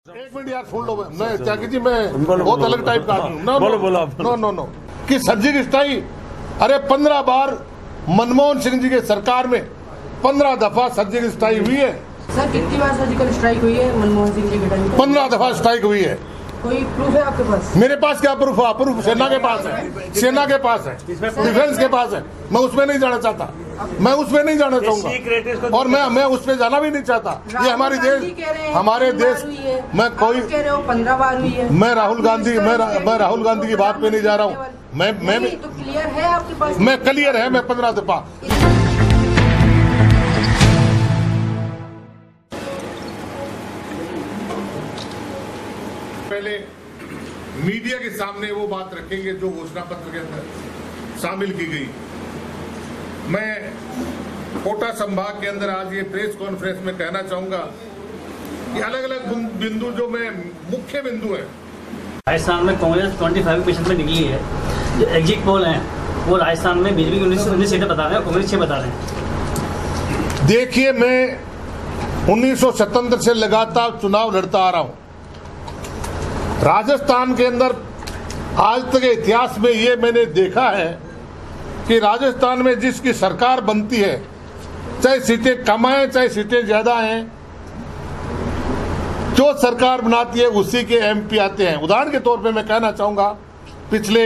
एक मिनट यार सुन लो, मैं त्यागी जी मैं बहुत अलग टाइप का आदमी हूँ। नो कि सर्जिकल स्ट्राइक, अरे 15 बार मनमोहन सिंह जी के सरकार में 15 दफा सर्जिकल स्ट्राइक हुई है। सर कितनी बार सर्जिकल स्ट्राइक हुई है मनमोहन सिंह जी के टाइम? 15 दफा स्ट्राइक हुई है। कोई प्रूफ है आपके पास? मेरे पास क्या प्रूफ है? प्रूफ सेना के पास है, सेना के पास है, डिफेंस के पास है। मैं उसमें नहीं जाना चाहता, मैं उसमें नहीं जाना चाहूंगा और मैं उसमें जाना भी नहीं चाहता। ये हमारे देश मैं कोई 15 बार हुई है। मैं राहुल गांधी की बात पे नहीं जा रहा हूँ। मैं तो क्लियर है आपके पास? मैं क्लियर है, मैं 15 दफा। पहले मीडिया के सामने वो बात रखेंगे जो घोषणा पत्र के अंदर शामिल की गई। मैं कोटा संभाग के अंदर आज ये प्रेस कॉन्फ्रेंस में कहना चाहूंगा कि अलग अलग बिंदु जो मैं मुख्य बिंदु है। राजस्थान में कांग्रेस 25% में निकली है। जो एग्जिट पोल है वो राजस्थान में बीजेपी की 19 सीटें बता रहे हैं, कांग्रेस 6 बता रहे हैं। देखिए, मैं 1977 से लगातार चुनाव लड़ता आ रहा हूं। राजस्थान के अंदर आज तक के इतिहास में ये मैंने देखा है कि राजस्थान में जिसकी सरकार बनती है, चाहे सीटें कम आए चाहे सीटें ज्यादा हैं, जो सरकार बनाती है उसी के एमपी आते हैं। उदाहरण के तौर पे मैं कहना चाहूंगा, पिछले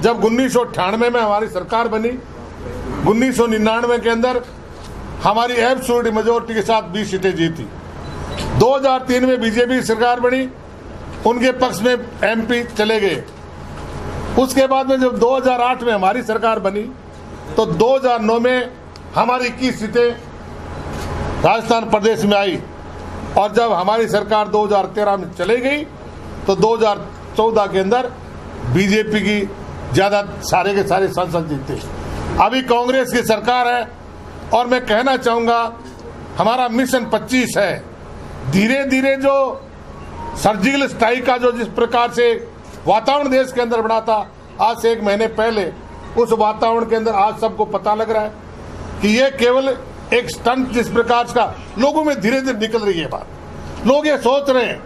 जब 1998 में हमारी सरकार बनी, 1999 के अंदर हमारी एब्सोल्यूट मेजोरिटी के साथ 20 सीटें जीती। 2003 में बीजेपी की सरकार बनी, उनके पक्ष में एमपी चले गए। उसके बाद में जब 2008 में हमारी सरकार बनी तो 2009 में हमारी 21 सीटें राजस्थान प्रदेश में आई और जब हमारी सरकार 2013 में चली गई तो 2014 के अंदर बीजेपी की ज्यादा सारे के सारे सांसद जीते। अभी कांग्रेस की सरकार है और मैं कहना चाहूंगा हमारा मिशन 25 है। धीरे धीरे जो सर्जिकल स्ट्राइक का जो जिस प्रकार से वातावरण देश के अंदर बना था आज से 1 महीने पहले, उस वातावरण के अंदर आज सबको पता लग रहा है कि ये केवल एक स्टंट जिस प्रकार का लोगों में धीरे धीरे निकल रही है बात। लोग ये सोच रहे हैं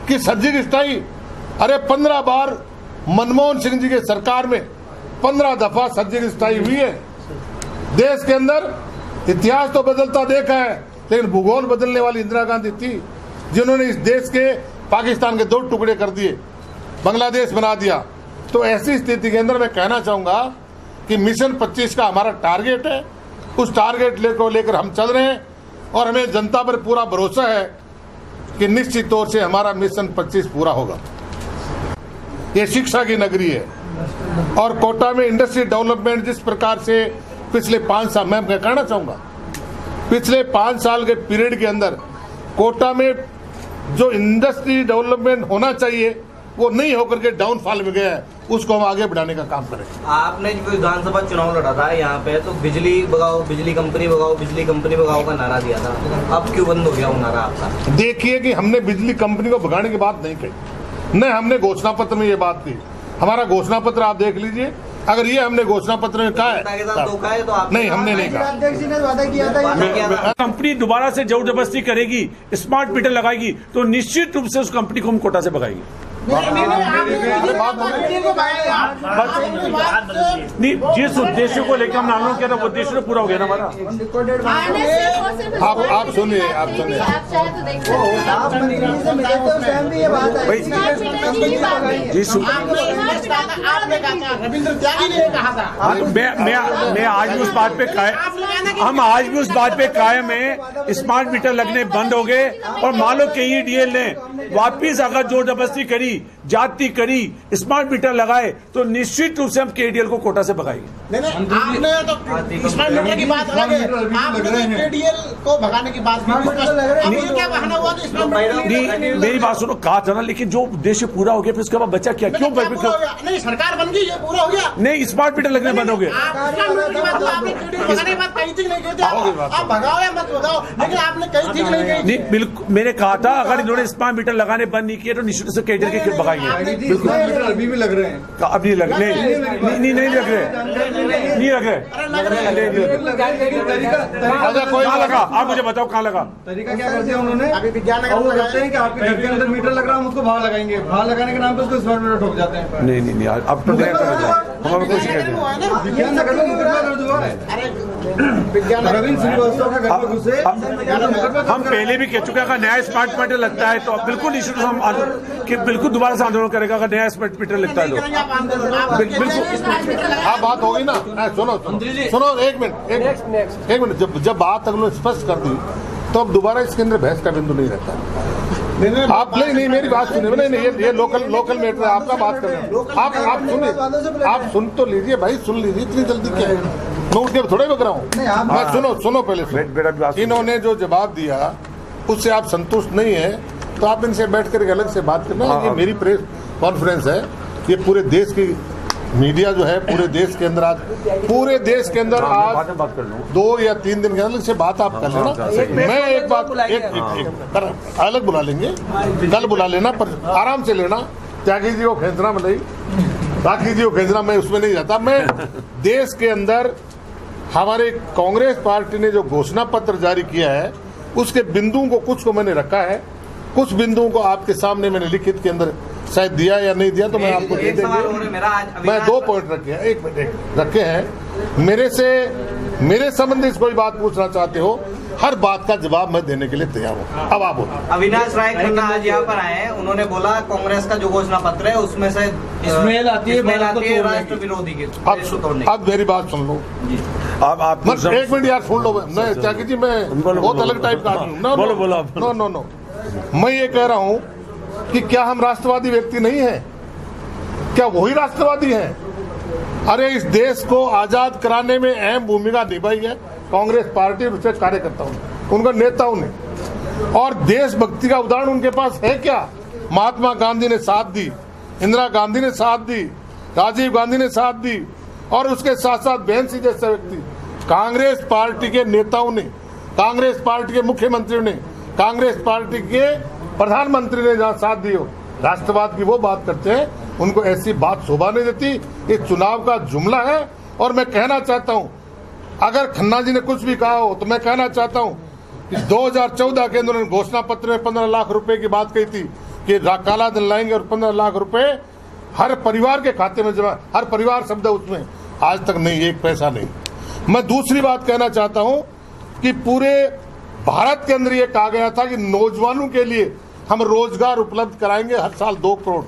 कि सर्जिकल स्ट्राइक, अरे 15 बार मनमोहन सिंह जी के सरकार में 15 दफा सर्जिकल स्ट्राइक हुई है। देश के अंदर इतिहास तो बदलता देखा है, लेकिन भूगोल बदलने वाली इंदिरा गांधी थी जिन्होंने इस देश के पाकिस्तान के 2 टुकड़े कर दिए, बांग्लादेश बना दिया। तो ऐसी स्थिति के अंदर मैं कहना चाहूंगा कि मिशन 25 का हमारा टारगेट है, उस टारगेट को लेकर हम चल रहे हैं और हमें जनता पर पूरा भरोसा है कि निश्चित तौर से हमारा मिशन 25 पूरा होगा। ये शिक्षा की नगरी है और कोटा में इंडस्ट्री डेवलपमेंट जिस प्रकार से पिछले 5 साल, मैं कहना चाहूंगा पिछले 5 साल के पीरियड के अंदर कोटा में जो इंडस्ट्री डेवलपमेंट होना चाहिए वो नहीं होकर के डाउनफॉल में गया है, उसको हम आगे बढ़ाने का काम करें। आपने जो विधानसभा चुनाव लड़ा था यहाँ पे तो बिजली भगाओ, बिजली कंपनी भगाओ, बिजली कंपनी भगाओ का नारा दिया था, अब क्यों बंद हो गया वो नारा आपका? देखिए कि हमने बिजली कंपनी को भगाने की बात नहीं कही, न हमने घोषणा पत्र में ये बात की। हमारा घोषणा पत्र आप देख लीजिए, अगर ये हमने घोषणा पत्र में कहा है तो नहीं, हमने नहीं कहा। अध्यक्ष जी ने वादा किया था कंपनी दोबारा से जबरदस्ती जबरदस्ती करेगी, स्मार्ट मीटर लगाएगी तो निश्चित रूप से उस कंपनी को हम कोटा से भगाएगी। नहीं, जिस उद्देश्य को लेकर हम नाम किया था वो उद्देश्य पूरा हो गया ना हमारा। आप सुनिए, मैं आज भी उस बात पे हम आज भी उस बात पे कायम है। स्मार्ट मीटर लगने बंद हो गए और मान लो KEDL ने वापिस अगर जोर जबरदस्ती करी, जाति करी, स्मार्ट मीटर लगाए तो निश्चित रूप से हम KEDL को कोटा से भगाएंगे। आपने तो स्मार्ट मीटर की बात अलग है, आपने KEDL को भगाने की बात अब ये क्या बहाना हुआ? नहीं, मेरी बात सुनो, कहा था ना, लेकिन जो उद्देश्य पूरा हो गया फिर उसके बाद बचा क्या? क्यों नहीं, सरकार बन गई, ये पूरा हो गया। नहीं, स्मार्ट मीटर लगने बंद हो गए। आप भगाओ या मत भगाओ, लेकिन आपने कहीं ठीक नहीं कही। बिल्कुल, मैंने कहा था अगर इन्होंने स्मार्ट मीटर लगाने बंद नहीं किए तो निश्चित से KEDL के खिलाफ भगा लगाई है। अभी भी लग रहे हैं, अभी लग नहीं लग रहे, नहीं लग रहे। अच्छा कोई कहाँ लगा, आप मुझे बताओ कहाँ लगा? तरीका क्या करते हैं उन्होंने, वो कहते हैं कि आपके घर के अंदर मीटर लग रहा है, हम उसको बाहर लगाएंगे, बाहर लगाने के नाम पे उसको स्मार्ट मीटर ठोक जाते हैं। नहीं अब तो हमारे कुछ कहते हैं। विज्ञान नगर में मुकदमा दर्ज हुआ है, रविंद्र श्रीवास्तव का घर में घुसे। हम पहले भी कह चुके हैं, अगर नया स्मार्ट मीटर लगता है तो बिल्कुल इशू हम कि बिल्कुल दोबारा से आंदोलन करेगा अगर नया स्मार्ट मीटर लगता है तो बिल्कुल। हाँ बात होगी ना, सुनो एक मिनट, जब बात अगले स्पष्ट कर दी तो अब दोबारा इसके अंदर बहस का बिंदु नहीं रहता। आप नहीं मेरी बात सुनिए, नहीं ये लोकल मैटर है, आपका बात कर रहे हैं। आप सुनिए, आप सुन तो लीजिए भाई, सुन लीजिए, इतनी जल्दी क्या है? मैं उठ के थोड़े बक रहा हूँ। मैं सुनो पहले, इन्होंने जो जवाब दिया उससे आप संतुष्ट नहीं है तो आप इनसे बैठ कर अलग से बात करना। ये मेरी प्रेस कॉन्फ्रेंस है, ये पूरे देश की मीडिया जो है पूरे देश के अंदर आज 2 या 3 दिन के अंदर से बात आप कर लेना। मैं एक बात अलग बुला लेंगे, कल बुला लेना, पर आराम से लेना। त्यागी जी को खेचना मतलब बाकी जी को खेचना, मैं उसमें नहीं जाता। मैं देश के अंदर हमारे कांग्रेस पार्टी ने जो घोषणा पत्र जारी किया है उसके बिंदुओं को कुछ को मैंने रखा है, कुछ बिंदुओं को आपके सामने मैंने लिखित के अंदर शायद दिया या नहीं दिया तो मैं आपको दे देंगे। मैं 2 पॉइंट रखे हैं, एक रखे हैं। मेरे संबंधी कोई बात पूछना चाहते हो, हर बात का जवाब मैं देने के लिए तैयार हूँ। अब आप बोलो। अविनाश राय खन्ना आज यहाँ पर आए हैं, उन्होंने बोला कांग्रेस का जो घोषणा पत्र है उसमें से स्मेल आती है राष्ट्र विरोधी की। अब मेरी बात सुन लो, आप 1 मिनट यार सुन लो। मैं त्यागी जी मैं बहुत अलग टाइप का आदमी हूँ। नो, मैं ये कह रहा हूँ कि क्या हम राष्ट्रवादी व्यक्ति नहीं है? क्या वही राष्ट्रवादी हैं? अरे इस देश को आजाद कराने में अहम भूमिका निभाई है कांग्रेस पार्टी और उसके कार्यकर्ताओं ने, उनके नेताओं ने। और देशभक्ति का उदाहरण उनके पास है क्या? महात्मा गांधी ने साथ दी, इंदिरा गांधी ने साथ दी, राजीव गांधी ने साथ दी, और उसके साथ साथ बेंसी जैसे व्यक्ति, कांग्रेस पार्टी के नेताओं ने, कांग्रेस पार्टी के मुख्यमंत्रियों ने, कांग्रेस पार्टी के प्रधानमंत्री ने जहाँ साथ दी हो। राष्ट्रवाद की वो बात करते हैं, उनको ऐसी बात शोभा नहीं देती। ये चुनाव का जुमला है। और मैं कहना चाहता हूँ, अगर खन्ना जी ने कुछ भी कहा हो तो मैं कहना चाहता हूँ कि 2014 के अंदर घोषणा पत्र में 15 लाख रुपए की बात कही थी कि काला धन लाएंगे और 15 लाख रुपए हर परिवार के खाते में जमा, हर परिवार शब्द उसमें, आज तक नहीं, 1 पैसा नहीं। मैं दूसरी बात कहना चाहता हूँ कि पूरे भारत के अंदर ये कहा गया था कि नौजवानों के लिए हम रोजगार उपलब्ध कराएंगे हर साल 2 करोड़,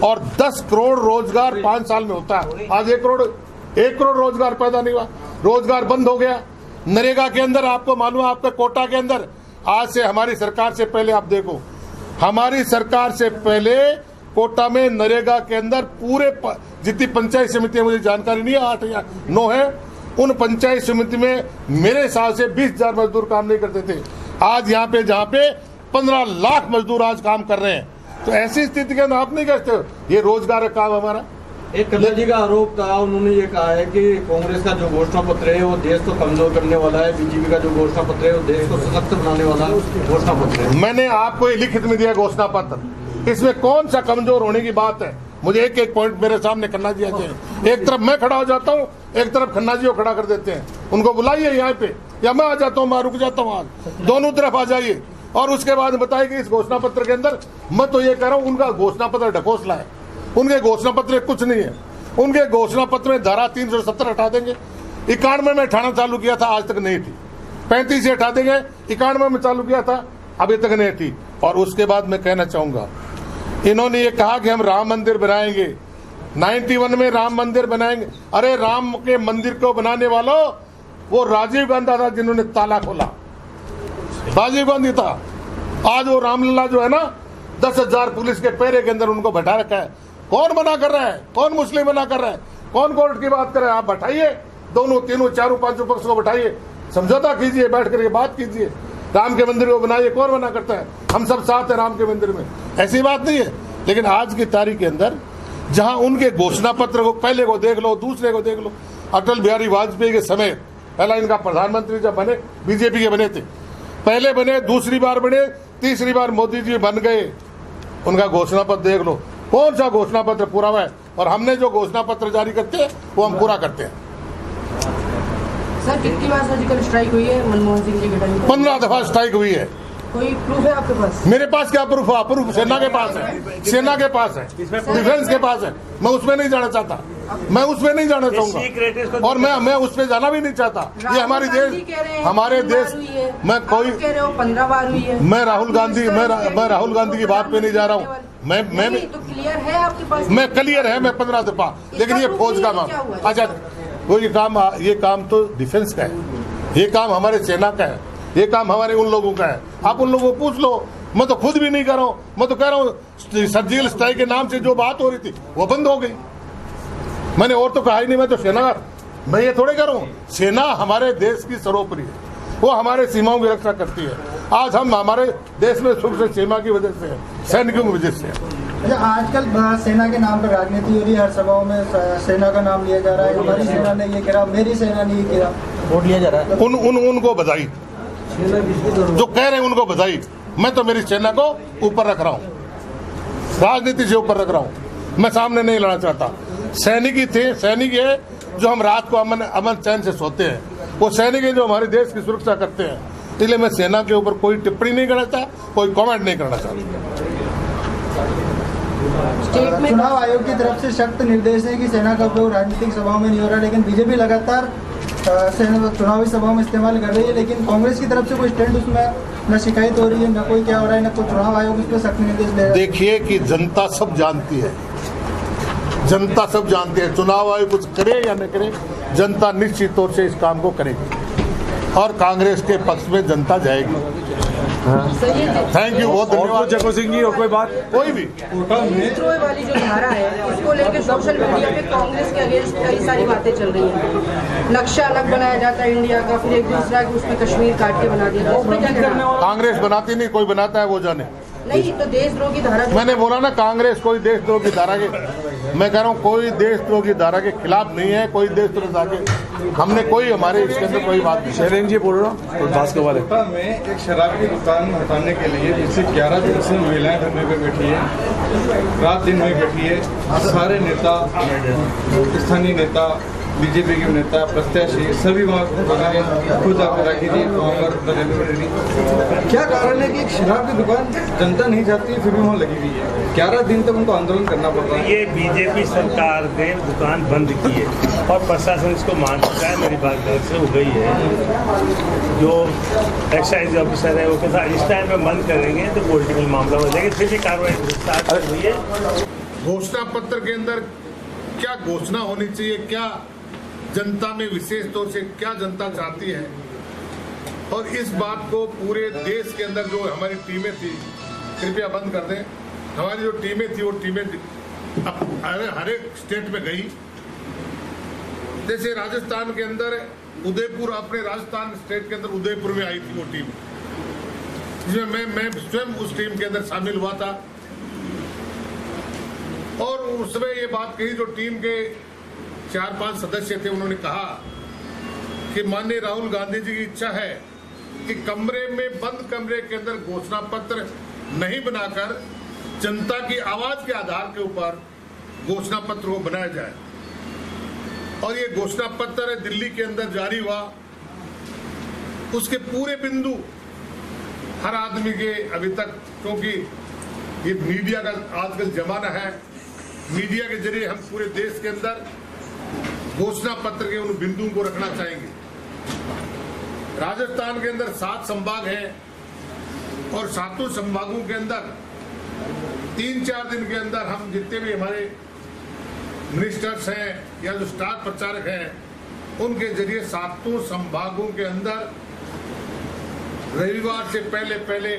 और 10 करोड़ रोजगार 5 साल में होता है। आज 1 करोड़ रोजगार पैदा नहीं हुआ, रोजगार बंद हो गया। नरेगा के अंदर आपको मालूम है, आपके कोटा के अंदर आज से हमारी सरकार से पहले आप देखो, हमारी सरकार से पहले कोटा में नरेगा के अंदर पूरे जितनी पंचायत समितियां, मुझे जानकारी नहीं है, 8 या 9 है, उन पंचायत समिति में मेरे हिसाब से 20,000 मजदूर काम नहीं करते थे। आज यहाँ पे जहाँ पे 15 लाख मजदूर आज काम कर रहे हैं, तो ऐसी स्थिति के अंदर आप नहीं कहते हो ये रोजगार का काम हमारा। एक खन्ना जी का आरोप था, उन्होंने ये कहा है कि कांग्रेस का जो घोषणा पत्र है वो देश को कमजोर करने वाला है, बीजेपी का जो घोषणा पत्र है वो देश को सशक्त बनाने वाला घोषणा पत्र है। मैंने आपको लिखित में दिया घोषणा पत्र, इसमें कौन सा कमजोर होने की बात है? मुझे एक पॉइंट मेरे सामने खन्ना जी आते हैं, एक तरफ मैं खड़ा हो जाता हूँ, एक तरफ खन्ना जी को खड़ा कर देते हैं। उनको बुलाइए यहाँ पे, या मैं आ जाता हूँ, मैं रुक जाता हूँ, आज दोनों तरफ आ जाइए, और उसके बाद बताइए कि इस घोषणा पत्र के अंदर, मैं तो ये कह रहा हूँ उनका घोषणा पत्र ढकोसला है, उनके घोषणा पत्र कुछ नहीं है। उनके घोषणा पत्र में धारा 370 हटा देंगे। 91 में हटाना चालू किया था, आज तक नहीं थी। 35 से हटा देंगे, 91 में चालू किया था, अभी तक नहीं थी। और उसके बाद मैं कहना चाहूंगा, इन्होंने ये कहा कि हम राम मंदिर बनाएंगे, 91 में राम मंदिर बनाएंगे। अरे राम के मंदिर को बनाने वालों, वो राजीव गांधी था जिन्होंने ताला खोला, राजीव गांधी था। आज वो रामलला जो है ना, 10,000 पुलिस के पैरे के अंदर उनको बैठा रखा है। कौन मना कर रहा है? कौन मुस्लिम मना कर रहा है? कौन कोर्ट की बात कर रहा है? आप बैठाइए, दोनों तीनों चारों पांचों पक्ष को बैठाइए, समझौता कीजिए, बैठ करके बात कीजिए, राम के मंदिर को बनाइए। कौन मना करता है? हम सब साथ हैं राम के मंदिर में, ऐसी बात नहीं है। लेकिन आज की तारीख के अंदर जहां उनके घोषणा पत्र को पहले को देख लो, दूसरे को देख लो, अटल बिहारी वाजपेयी के समय, पहला इनका प्रधानमंत्री जब बने, बीजेपी के बने थे, पहले बने, दूसरी बार बने, तीसरी बार मोदी जी बन गए, उनका घोषणा पत्र देख लो, कौन सा घोषणा पत्र पूरा हुआ है? और हमने जो घोषणा पत्र जारी करते हैं वो हम पूरा करते हैं। सर कितनी बार सर्जिकल स्ट्राइक हुई है मनमोहन सिंह जी के टाइम पे? 15 दफा स्ट्राइक हुई है। कोई प्रूफ है आपके पास? मेरे पास क्या प्रूफ है? प्रूफ सेना के पास है, सेना के पास है, डिफेंस के पास है। मैं उसमें नहीं जाना चाहता, मैं उसमें नहीं जाना चाहूंगा, और मैं उसमें जाना भी नहीं चाहता। ये हमारे देश मैं कोई 15 बार हुई है। मैं राहुल गांधी की बात पे नहीं जा रहा हूँ। मैं तो क्लियर है आपके पास? मैं क्लियर है, मैं 15 दफा, लेकिन ये फौज का काम। अच्छा, वो ये काम तो डिफेंस का है, ये काम हमारे सेना का है, ये काम हमारे उन लोगों का है। आप उन लोगों को पूछ लो, मैं तो खुद भी नहीं कर रहा हूँ। मैं तो कह रहा हूँ सर्जिकल स्ट्राइक के नाम से जो बात हो रही थी वो बंद हो गई। मैंने और तो कहा ही नहीं, मैं तो सेना, मैं ये थोड़े कर रहा हूँ। सेना हमारे देश की सर्वोपरि है, वो हमारे सीमाओं की रक्षा करती है। आज हम हमारे देश में सुख से सेना की वजह से, सैनिकों की वजह से। अच्छा, आजकल सेना के नाम पर राजनीति हो रही है, हर सभाओं में सेना का नाम लिया जा रहा है। हमारी सेना ने ये करा, मेरी सेना ने ये करा, वोट लिया जा रहा है। उनको बधाई, जो कह रहे हैं उनको बधाई। मैं तो मेरी सेना को ऊपर रख रहा हूँ, राजनीति से ऊपर रख रहा हूँ। मैं सामने नहीं लड़ना चाहता। सैनिक ही थे, सैनिक है जो हम रात को अमन चैन से सोते हैं, वो सैनिक है जो हमारे देश की सुरक्षा करते हैं। इसलिए मैं सेना के ऊपर कोई टिप्पणी नहीं करना चाहता, कोई कमेंट नहीं करना चाहता। चुनाव आयोग की तरफ से सख्त निर्देश है कि सेना का उपयोग राजनीतिक सभाओं में नहीं हो रहा, लेकिन बीजेपी लगातार चुनावी सभाओं में इस्तेमाल कर रही है। लेकिन कांग्रेस की तरफ से कोई स्टैंड उसमें न शिकायत हो रही है, न कोई क्या हो रहा है, न कोई चुनाव आयोग उस पर सख्त निर्देश ले रहा है। देखिए कि जनता सब जानती है, जनता सब जानती है। चुनाव आयोग कुछ करे या न करे, जनता निश्चित तौर से इस काम को करेगी और कांग्रेस के पक्ष में जनता जाएगी। थैंक यू, बहुत धन्यवाद। जगो सिंह जी, और कोई बात? कोई भी वाली जो धारा है उसको लेकर सोशल मीडिया पे कांग्रेस के अगेंस्ट कई सारी बातें चल रही हैं। नक्शा अलग बनाया जाता है इंडिया का, फिर एक दूसरा उसमें कश्मीर काट के बना दिया। कांग्रेस बनाती नहीं, कोई बनाता है वो जाने। नहीं तो देशद्रोह की धारा, मैंने बोला ना, कांग्रेस कोई देशद्रोह की धारा के, मैं कह रहा हूँ कोई देशद्रोह की धारा के खिलाफ नहीं है, कोई देशद्रोह धारा के हमने कोई, हमारे इसके अंदर कोई बात नहीं। शैलेंद्र जी बोल रहा हूँ बात के बारे में। एक शराब की दुकान हटाने के लिए जिससे 11 दिन से महिलाएं धरने पे बैठी है, रात दिन में बैठी है। सारे नेता, स्थानीय नेता, बीजेपी के नेता, प्रत्याशी सभी वहाँ खुद आकर रखी थी। क्या कारण है कि एक शराब की दुकान जनता नहीं चाहती फिर भी वहाँ लगी हुई है? 11 दिन तक उनको आंदोलन करना पड़ रहा है। ये बीजेपी सरकार ने दुकान बंद की है और प्रशासन इसको मान चुका है। मेरी बात गलत से हो गई है। जो एक्साइज ऑफिसर है वो कहता इस टाइम में बंद करेंगे तो पॉलिटिकल मामला हो जाएगा, फिर भी कार्रवाई स्टार्ट हुई है। घोषणा पत्र के अंदर क्या घोषणा होनी चाहिए, क्या जनता में विशेष तौर से क्या जनता चाहती है, और इस बात को पूरे देश के अंदर जो हमारी टीमें थी, कृपया बंद कर दें। हमारी जो टीमें थी वो टीमें हर एक स्टेट में गई। जैसे राजस्थान के अंदर उदयपुर, अपने राजस्थान स्टेट के अंदर उदयपुर में आई थी वो टीम, जिसमें मैं स्वयं उस टीम के अंदर शामिल हुआ था। और उसमें ये बात कही, जो टीम के 4-5 सदस्य थे, उन्होंने कहा कि माननीय राहुल गांधी जी की इच्छा है कि कमरे में, बंद कमरे के अंदर घोषणा पत्र नहीं बनाकर जनता की आवाज के आधार के ऊपर घोषणा पत्र को बनाया जाए। और ये घोषणा पत्र दिल्ली के अंदर जारी हुआ, उसके पूरे बिंदु हर आदमी के अभी तक, क्योंकि ये मीडिया का आजकल जमाना है, मीडिया के जरिए हम पूरे देश के अंदर घोषणा पत्र के उन बिंदुओं को रखना चाहेंगे। राजस्थान के अंदर 7 संभाग हैं और 7 संभागों के अंदर 3-4 दिन के अंदर हम जितने भी हमारे मिनिस्टर्स हैं या जो स्टार प्रचारक हैं, उनके जरिए 7 संभागों के अंदर रविवार से पहले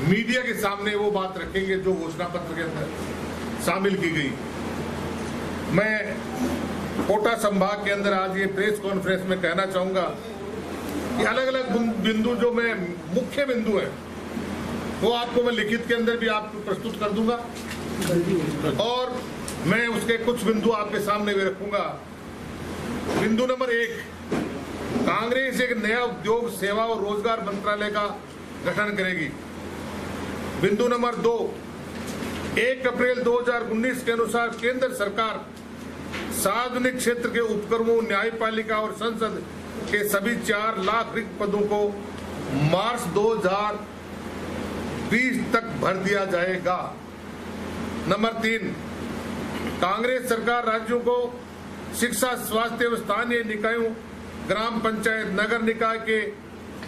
मीडिया के सामने वो बात रखेंगे जो घोषणा पत्र के अंदर शामिल की गई। मैं कोटा संभाग के अंदर आज ये प्रेस कॉन्फ्रेंस में कहना चाहूंगा कि अलग अलग बिंदु जो मैं मुख्य बिंदु है वो आपको मैं लिखित के अंदर भी आपको प्रस्तुत कर दूंगा, और मैं उसके कुछ बिंदु आपके सामने भी रखूंगा। बिंदु नंबर 1, कांग्रेस एक नया उद्योग, सेवा और रोजगार मंत्रालय का गठन करेगी। बिंदु नंबर 2, 1 अप्रैल 2019 के अनुसार केंद्र सरकार सार्वजनिक क्षेत्र के उपक्रमों, न्यायपालिका और संसद के सभी 4 लाख रिक्त पदों को मार्च 2020 तक भर दिया जाएगा। नंबर 3, कांग्रेस सरकार राज्यों को शिक्षा, स्वास्थ्य एवं स्थानीय निकायों, ग्राम पंचायत, नगर निकाय के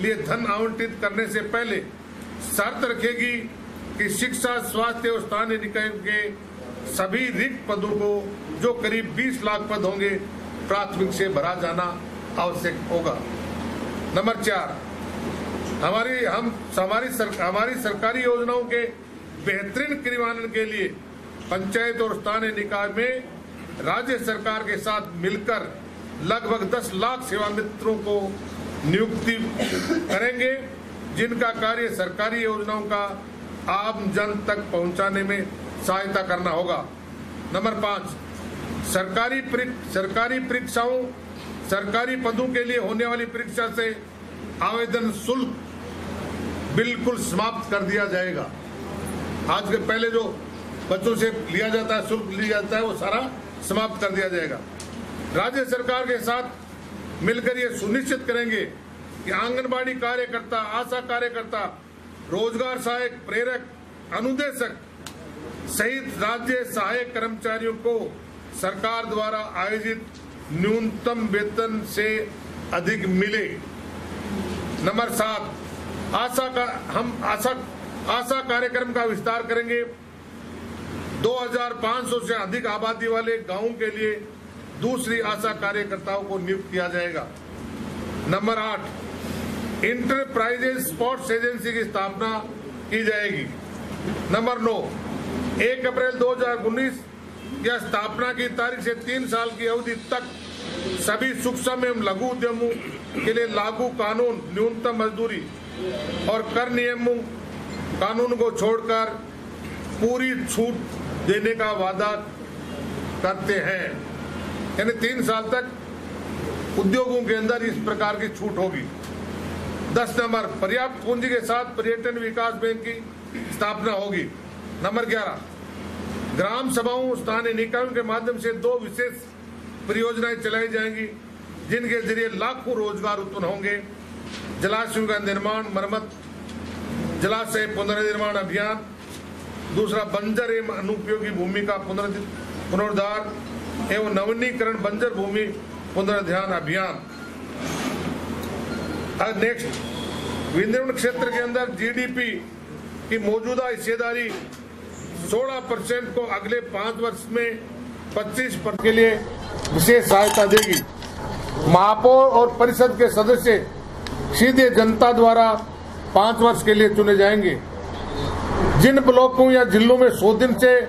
लिए धन आवंटित करने से पहले शर्त रखेगी कि शिक्षा, स्वास्थ्य और स्थानीय निकायों के सभी रिक्त पदों को, जो करीब 20 लाख पद होंगे, प्राथमिक से भरा जाना आवश्यक होगा। नंबर 4, हमारी सरकारी योजनाओं के बेहतरीन क्रियान्वयन के लिए पंचायत और स्थानीय निकाय में राज्य सरकार के साथ मिलकर लगभग 10 लाख सेवा मित्रों को नियुक्ति करेंगे, जिनका कार्य सरकारी योजनाओं का आम जन तक पहुंचाने में सहायता करना होगा। नंबर 5, सरकारी परीक्षाओं, सरकारी पदों के लिए होने वाली परीक्षा से आवेदन शुल्क बिल्कुल समाप्त कर दिया जाएगा। आज के पहले जो बच्चों से लिया जाता है, शुल्क लिया जाता है, वो सारा समाप्त कर दिया जाएगा। राज्य सरकार के साथ मिलकर ये सुनिश्चित करेंगे कि आंगनबाड़ी कार्यकर्ता, आशा कार्यकर्ता, रोजगार सहायक, प्रेरक, अनुदेशक सहित राज्य सहायक कर्मचारियों को सरकार द्वारा आयोजित न्यूनतम वेतन से अधिक मिले। नंबर 7, आशा कार्यक्रम का विस्तार करेंगे। 2500 से अधिक आबादी वाले गांवों के लिए दूसरी आशा कार्यकर्ताओं को नियुक्त किया जाएगा। नंबर 8, इंटरप्राइजेज स्पोर्ट्स एजेंसी की स्थापना की जाएगी। नंबर 9, 1 अप्रैल 2019 या स्थापना की तारीख से 3 साल की अवधि तक सभी सूक्ष्म एवं लघु उद्यमों के लिए लागू कानून, न्यूनतम मजदूरी और कर नियमों कानून को छोड़कर पूरी छूट देने का वादा करते हैं। यानी 3 साल तक उद्योगों के अंदर इस प्रकार की छूट होगी। 10 नंबर, पर्याप्त पूंजी के साथ पर्यटन विकास बैंक की स्थापना होगी। नंबर 11, ग्राम सभाओं, स्थानीय निकायों के माध्यम से 2 विशेष परियोजनाएं चलाई जाएंगी, जिनके जरिए लाखों रोजगार उत्पन्न होंगे। जलाशयों का निर्माण, मरम्मत, जलाशय पुनर्निर्माण अभियान। दूसरा, बंजर एवं अनुपयोगी भूमि का पुनरुद्धार एवं नवीनीकरण, बंजर भूमि पुनरुद्धार अभियान। नेक्स्ट, विनिर्माण क्षेत्र के अंदर जीडीपी की मौजूदा हिस्सेदारी 16% को अगले 5 वर्ष में 25% के लिए विशेष सहायता देगी। महापौर और परिषद के सदस्य सीधे जनता द्वारा 5 वर्ष के लिए चुने जाएंगे। जिन ब्लॉकों या जिलों में 100 दिन से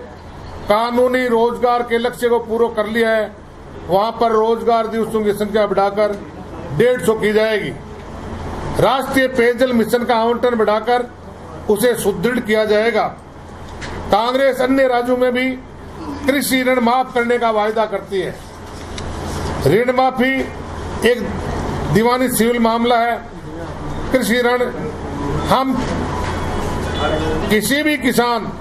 कानूनी रोजगार के लक्ष्य को पूरा कर लिया है, वहां पर रोजगार दिवसों की संख्या बढ़ाकर 150 की जाएगी। राष्ट्रीय पेयजल मिशन का आवंटन बढ़ाकर उसे सुदृढ़ किया जाएगा। कांग्रेस अन्य राज्यों में भी कृषि ऋण माफ करने का वायदा करती है। ऋण माफी एक दीवानी सिविल मामला है। कृषि ऋण, हम किसी भी किसान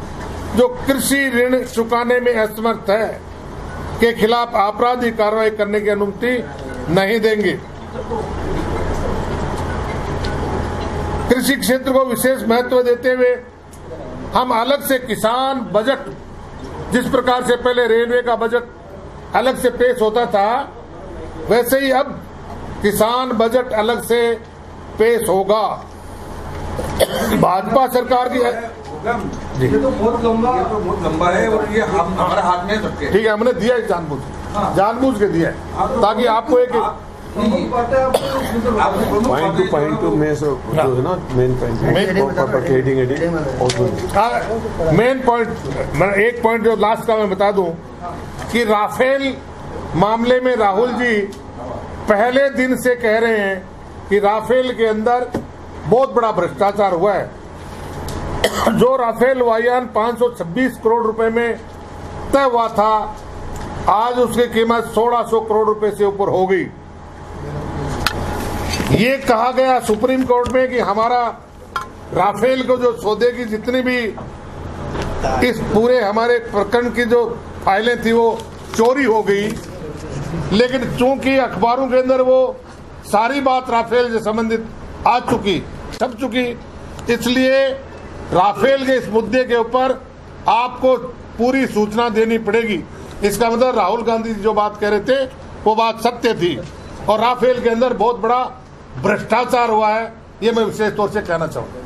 जो कृषि ऋण चुकाने में असमर्थ है के खिलाफ आपराधिक कार्रवाई करने की अनुमति नहीं देंगे। कृषि क्षेत्र को विशेष महत्व देते हुए हम अलग से किसान बजट, जिस प्रकार से पहले रेलवे का बजट अलग से पेश होता था, वैसे ही अब किसान बजट अलग से पेश होगा। भाजपा सरकार की ये तो बहुत लंबा है और ये हमारे हाथ में सबके। ठीक है, हमने दिया है जानबूझ के दिया है ताकि आपको एक पॉइंट टू में जो है ना मेन पॉइंट मैं एक पॉइंट जो लास्ट का मैं बता दूं कि राफेल मामले में राहुल जी पहले दिन से कह रहे हैं कि राफेल के अंदर बहुत बड़ा भ्रष्टाचार हुआ है। जो राफेल वायुयान 526 करोड़ रुपए में तय हुआ था, आज उसकी कीमत 1600 करोड़ रुपए से ऊपर हो गई। ये कहा गया सुप्रीम कोर्ट में कि हमारा राफेल को जो सौदे की जितनी भी इस पूरे हमारे प्रकरण की जो फाइलें थी वो चोरी हो गई, लेकिन चूंकि अखबारों के अंदर वो सारी बात राफेल से संबंधित आ चुकी, छप चुकी, इसलिए राफेल के इस मुद्दे के ऊपर आपको पूरी सूचना देनी पड़ेगी। इसका मतलब राहुल गांधी जो बात कह रहे थे वो बात सत्य थी और राफेल के अंदर बहुत बड़ा भ्रष्टाचार हुआ है, ये मैं विशेष तौर से कहना चाहूँगा।